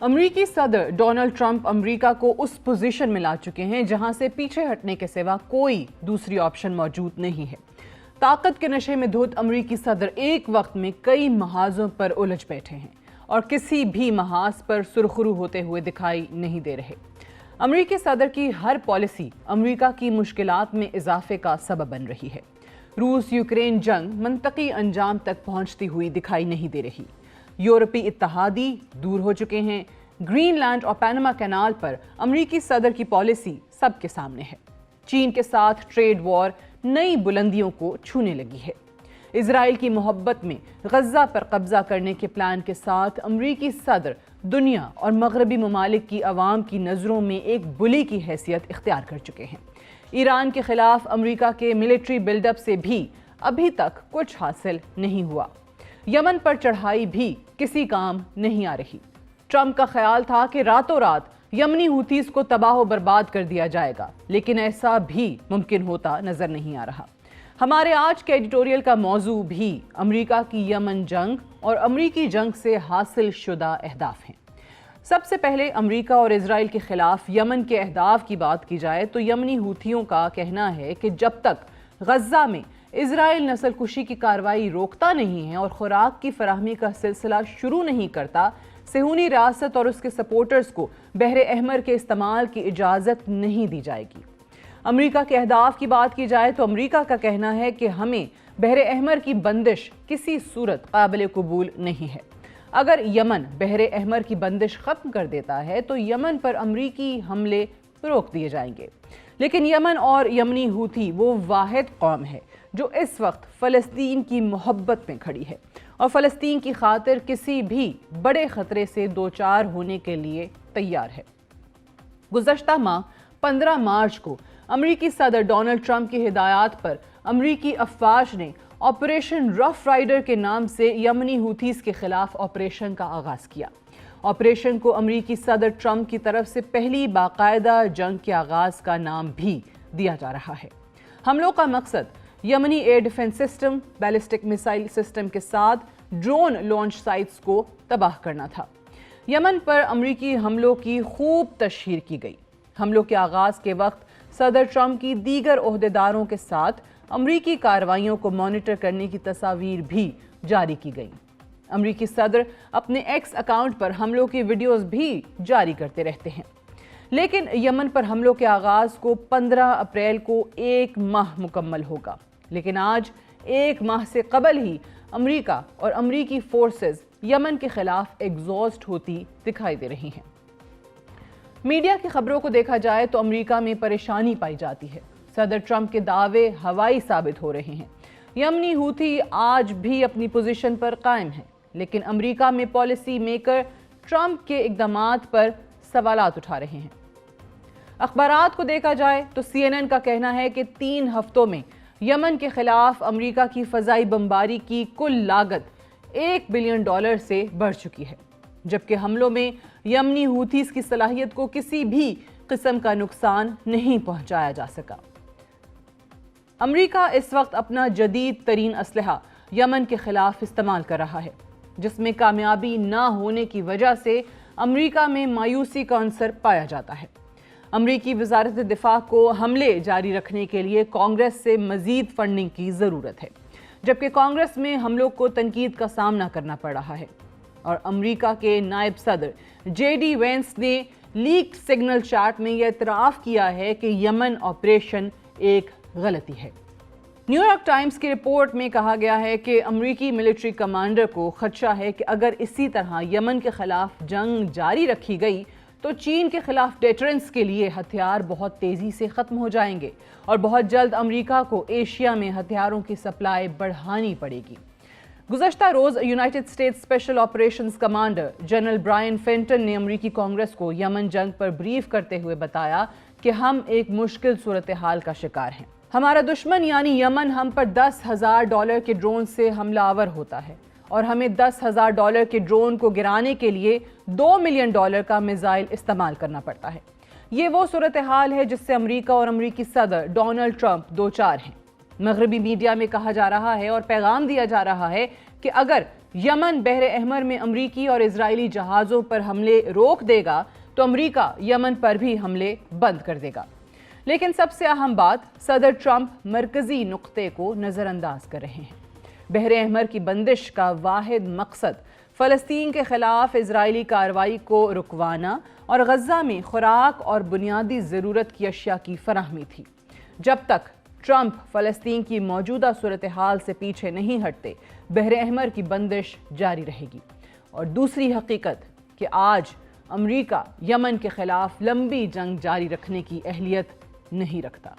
امریکی صدر Donald Trump امریکہ کو اس پوزیشن میں لا چکے ہیں جہاں سے پیچھے ہٹنے کے سوا کوئی دوسری آپشن موجود نہیں ہے۔ طاقت کے نشے میں دھت امریکی صدر ایک وقت میں کئی محاذوں پر الجھ بیٹھے ہیں اور کسی بھی محاذ پر سرخرو ہوتے ہوئے دکھائی نہیں دے رہے۔ امریکی صدر کی ہر پالیسی امریکہ کی مشکلات میں اضافے کا سبب بن رہی ہے۔ روس یوکرین جنگ منطقی انجام تک پہنچتی ہوئی دکھائی نہیں دے رہی۔ یورپی اتحادی دور ہو چکے ہیں۔ گرین لینڈ اور پینما کینال پر امریکی صدر کی پالیسی سب کے سامنے ہے۔ چین کے ساتھ ٹریڈ وار نئی بلندیوں کو چھونے لگی ہے۔ اسرائیل کی محبت میں غزہ پر قبضہ کرنے کے پلان کے ساتھ امریکی صدر دنیا اور مغربی ممالک کی عوام کی نظروں میں ایک بلی کی حیثیت اختیار کر چکے ہیں۔ ایران کے خلاف امریکہ کے ملٹری بلڈ اپ سے بھی ابھی تک کچھ حاصل نہیں ہوا۔ یمن پر چڑھائی بھی کسی کام نہیں آ رہی۔ ٹرمپ کا خیال تھا کہ راتوں رات یمنی ہوتیز کو تباہ و برباد کر دیا جائے گا، لیکن ایسا بھی ممکن ہوتا نظر نہیں آ رہا۔ ہمارے آج کے ایڈیٹوریل کا موضوع بھی امریکہ کی یمن جنگ اور امریکی جنگ سے حاصل شدہ اہداف ہیں۔ سب سے پہلے امریکہ اور اسرائیل کے خلاف یمن کے اہداف کی بات کی جائے تو یمنی ہوتھیوں کا کہنا ہے کہ جب تک غزہ میں اسرائیل نسل کشی کی کارروائی روکتا نہیں ہے اور خوراک کی فراہمی کا سلسلہ شروع نہیں کرتا، صہیونی ریاست اور اس کے سپورٹرز کو بحر احمر کے استعمال کی اجازت نہیں دی جائے گی۔ امریکہ کے اہداف کی بات کی جائے تو امریکہ کا کہنا ہے کہ ہمیں بحر احمر کی بندش کسی صورت قابل قبول نہیں ہے۔ اگر یمن بحر احمر کی بندش ختم کر دیتا ہے تو یمن پر امریکی حملے روک دیے جائیں گے۔ لیکن یمن اور یمنی ہوتھی وہ واحد قوم ہے جو اس وقت فلسطین کی محبت میں کھڑی ہے اور فلسطین کی خاطر کسی بھی بڑے خطرے سے دوچار ہونے کے لیے تیار ہے۔ گزشتہ ماہ 15 مارچ کو امریکی صدر ڈونلڈ ٹرمپ کی ہدایات پر امریکی افواج نے آپریشن رف رائڈر کے نام سے یمنی ہوتھیز کے خلاف آپریشن کا آغاز کیا۔ آپریشن کو امریکی صدر ٹرمپ کی طرف سے پہلی باقاعدہ جنگ کے آغاز کا نام بھی دیا جا رہا ہے۔ حملوں کا مقصد یمنی air defence system, ballistic missile system کے ساتھ ڈرون لانچ سائٹس کو تباہ کرنا تھا۔ یمن پر امریکی حملوں کی خوب تشہیر کی گئی۔ حملوں کے آغاز کے وقت صدر ٹرمپ کی دیگر عہدیداروں کے ساتھ امریکی کارروائیوں کو مانیٹر کرنے کی تصاویر بھی جاری کی گئیں۔ امریکی صدر اپنے ایکس اکاؤنٹ پر حملوں کی ویڈیوز بھی جاری کرتے رہتے ہیں۔ لیکن یمن پر حملوں کے آغاز کو 15 اپریل کو ایک ماہ مکمل ہوگا، لیکن آج ایک ماہ سے قبل ہی امریکہ اور امریکی فورسز یمن کے خلاف ایگزاسٹ ہوتی دکھائی دے رہی ہیں۔ میڈیا کی خبروں کو دیکھا جائے تو امریکہ میں پریشانی پائی جاتی ہے۔ صدر ٹرمپ کے دعوے ہوائی ثابت ہو رہے ہیں۔ یمنی ہوتھی آج بھی اپنی پوزیشن پر قائم ہیں، لیکن امریکہ میں پالیسی میکر ٹرمپ کے اقدامات پر سوالات اٹھا رہے ہیں۔ اخبارات کو دیکھا جائے تو CNN کا کہنا ہے کہ 3 ہفتوں میں یمن کے خلاف امریکہ کی فضائی بمباری کی کل لاگت $1 بلین سے بڑھ چکی ہے، جبکہ حملوں میں یمنی ہوتھیز کی صلاحیت کو کسی بھی قسم کا نقصان نہیں پہنچایا جا سکا۔ امریکہ اس وقت اپنا جدید ترین اسلحہ یمن کے خلاف استعمال کر رہا ہے، جس میں کامیابی نہ ہونے کی وجہ سے امریکہ میں مایوسی کا عنصر پایا جاتا ہے۔ امریکی وزارت دفاع کو حملے جاری رکھنے کے لیے کانگریس سے مزید فنڈنگ کی ضرورت ہے، جبکہ کانگریس میں حملوں کو تنقید کا سامنا کرنا پڑ رہا ہے اور امریکہ کے نائب صدر JD وینس نے لیکڈ سگنل چیٹ میں یہ اعتراف کیا ہے کہ یمن آپریشن ایک غلطی ہے۔ نیو یارک ٹائمز کی رپورٹ میں کہا گیا ہے کہ امریکی ملٹری کمانڈر کو خدشہ ہے کہ اگر اسی طرح یمن کے خلاف جنگ جاری رکھی گئی تو چین کے خلاف ڈیٹرنس کے لیے ہتھیار بہت تیزی سے ختم ہو جائیں گے اور بہت جلد امریکہ کو ایشیا میں ہتھیاروں کی سپلائی بڑھانی پڑے گی۔ گزشتہ روز United States special operations commander general Brian Fenton نے امریکی کانگریس کو یمن جنگ پر بریف کرتے ہوئے بتایا کہ ہم ایک مشکل صورتحال کا شکار ہیں۔ ہمارا دشمن یعنی یمن ہم پر $10,000 کے ڈرون سے حملہ آور ہوتا ہے اور ہمیں $10,000 کے ڈرون کو گرانے کے لیے $2 ملین کا میزائل استعمال کرنا پڑتا ہے۔ یہ وہ صورتحال ہے جس سے امریکہ اور امریکی صدر ڈونلڈ ٹرمپ دوچار ہیں۔ مغربی میڈیا میں کہا جا رہا ہے اور پیغام دیا جا رہا ہے کہ اگر یمن بحر احمر میں امریکی اور اسرائیلی جہازوں پر حملے روک دے گا تو امریکہ یمن پر بھی حملے بند کر دے گا۔ لیکن سب سے اہم بات، صدر ٹرمپ مرکزی نقطے کو نظر انداز کر رہے ہیں۔ بحر احمر کی بندش کا واحد مقصد فلسطین کے خلاف اسرائیلی کارروائی کو رکوانا اور غزہ میں خوراک اور بنیادی ضرورت کی اشیاء کی فراہمی تھی۔ جب تک ٹرمپ فلسطین کی موجودہ صورتحال سے پیچھے نہیں ہٹتے، بحر احمر کی بندش جاری رہے گی۔ اور دوسری حقیقت کہ آج امریکہ یمن کے خلاف لمبی جنگ جاری رکھنے کی اہلیت نہیں رکھتا۔